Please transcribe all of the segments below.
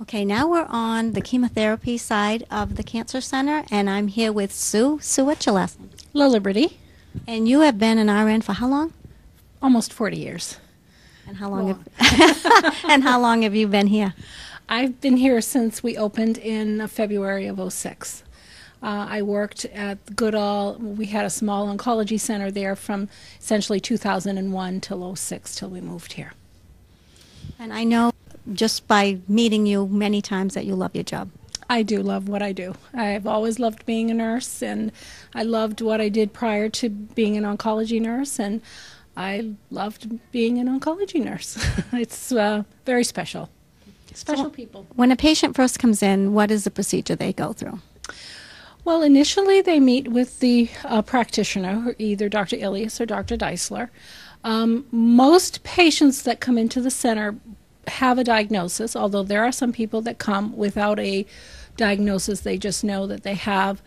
Okay, now we're on the chemotherapy side of the cancer center, and I'm here with Sue. Sue, what's your last name? Libbey, And you have been an RN for how long? almost 40 years. And how long and how long have you been here? I've been here since we opened in February of '06. I worked at Goodall. We had a small oncology center there from essentially 2001 till '06 till we moved here. And I know just by meeting you many times that you love your job. I do love what I do. I've always loved being a nurse, and I loved what I did prior to being an oncology nurse, and I loved being an oncology nurse. It's very special. Special people. When a patient first comes in, what is the procedure they go through? Well, initially they meet with the practitioner, either Dr. Ilias or Dr. Deisler. Most patients that come into the center have a diagnosis, although there are some people that come without a diagnosis. They just know that they have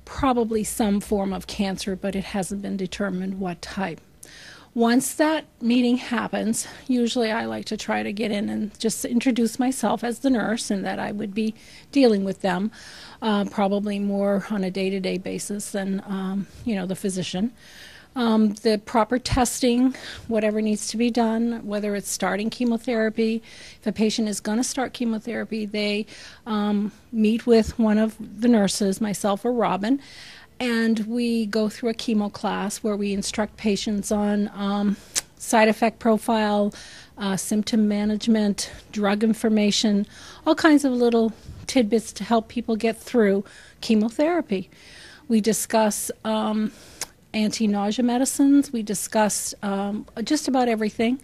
probably some form of cancer, but it hasn't been determined what type. Once that meeting happens, usually I like to try to get in and just introduce myself as the nurse and that I would be dealing with them, probably more on a day-to-day basis than, the physician. The proper testing, whatever needs to be done, whether it's starting chemotherapy. If a patient is going to start chemotherapy, they meet with one of the nurses, myself or Robin, and we go through a chemo class where we instruct patients on side effect profile, symptom management, drug information, all kinds of little tidbits to help people get through chemotherapy. We discuss anti-nausea medicines. We discuss just about everything.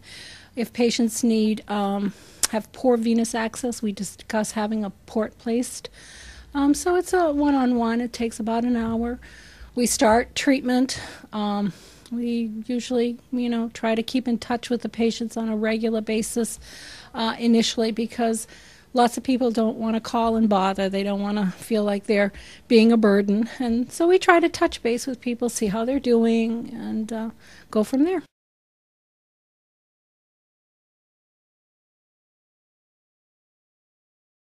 If patients have poor venous access, we discuss having a port placed. So it's a one-on-one. It takes about an hour. We start treatment. We usually, try to keep in touch with the patients on a regular basis initially, because lots of people don't want to call and bother. They don't want to feel like they're being a burden. And so we try to touch base with people, see how they're doing, and go from there.